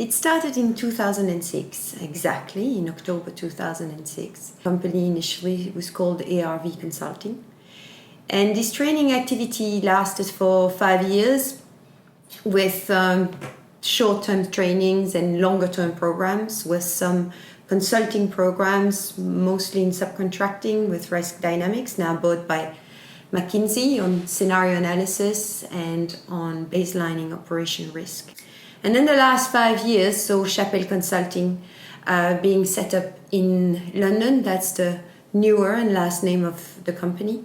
It started in 2006, exactly, in October 2006. The company initially was called Chapelle Consulting. And this training activity lasted for 5 years with short-term trainings and longer-term programs with some consulting programs, mostly in subcontracting with risk dynamics, now bought by McKinsey on scenario analysis and on baselining operation risk. And then the last 5 years, so Chapelle Consulting being set up in London, that's the newer and last name of the company.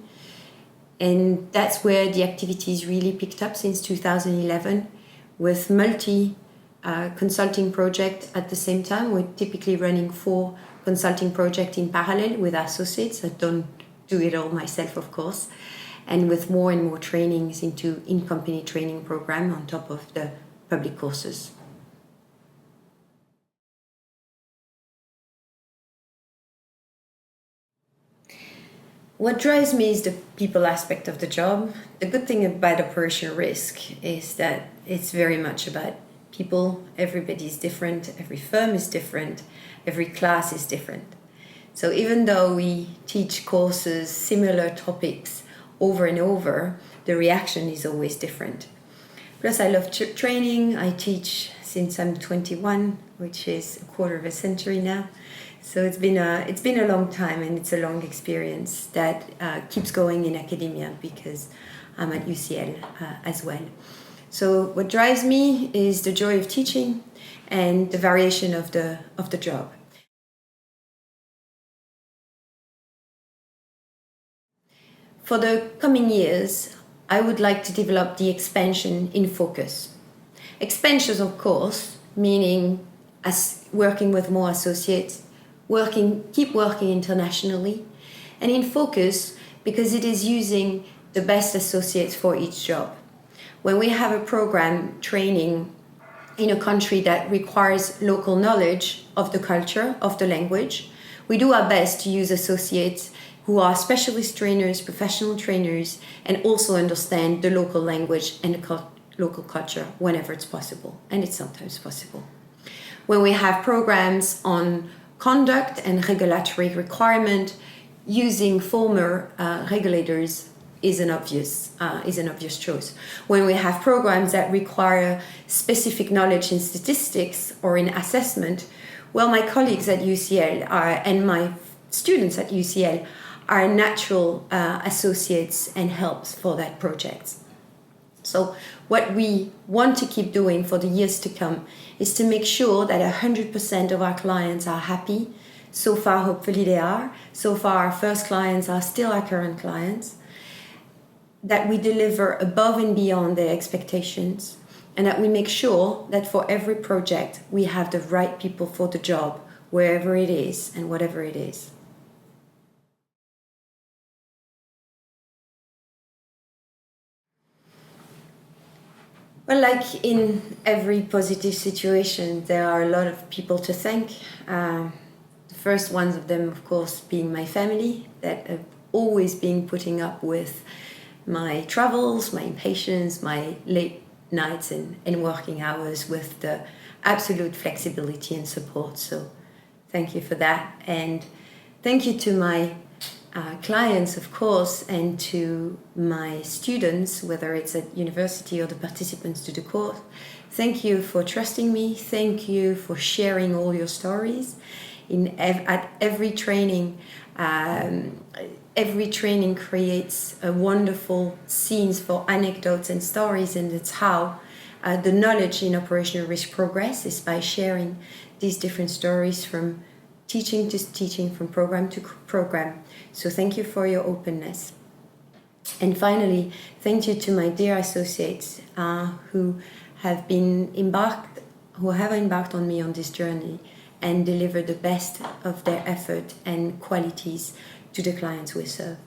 And that's where the activities really picked up since 2011 with consulting project at the same time. We're typically running 4 consulting projects in parallel with associates. I don't do it all myself, of course. And with more and more trainings into in-company training program on top of the public courses. What drives me is the people aspect of the job. The good thing about operational risk is that it's very much about people. Everybody is different, every firm is different, every class is different. So even though we teach courses, similar topics over and over, the reaction is always different. Plus I love training. I teach since I'm 21, which is a quarter of a century now. So it's been a long time, and it's a long experience that keeps going in academia because I'm at UCL as well. So what drives me is the joy of teaching and the variation of the job. For the coming years, I would like to develop the expansion in focus. Expansion, of course, meaning as working with more associates, keep working internationally, and in focus because it is using the best associates for each job. When we have a program training in a country that requires local knowledge of the culture, of the language, we do our best to use associates who are specialist trainers, professional trainers, and also understand the local language and the local culture whenever it's possible, and it's sometimes possible. When we have programs on conduct and regulatory requirement, using former regulators is an obvious choice. When we have programs that require specific knowledge in statistics or in assessment, well, my colleagues at UCL and my students at UCL are natural associates and helps for that project. So what we want to keep doing for the years to come is to make sure that 100% of our clients are happy. So far, hopefully they are. So far, our first clients are still our current clients. That we deliver above and beyond their expectations, and that we make sure that for every project, we have the right people for the job, wherever it is and whatever it is. Well, like in every positive situation, there are a lot of people to thank. The first ones of them, of course, being my family, that have always been putting up with my travels, my impatience, my late nights and working hours with the absolute flexibility and support. So thank you for that. And thank you to my clients, of course, and to my students, whether it's at university or the participants to the course. Thank you for trusting me. Thank you for sharing all your stories. At every training, creates a wonderful scenes for anecdotes and stories, and it's how the knowledge in operational risk progress is by sharing these different stories from teaching to teaching, from program to program. So thank you for your openness. And finally, thank you to my dear associates who have embarked on me on this journey and deliver the best of their effort and qualities to the clients we serve.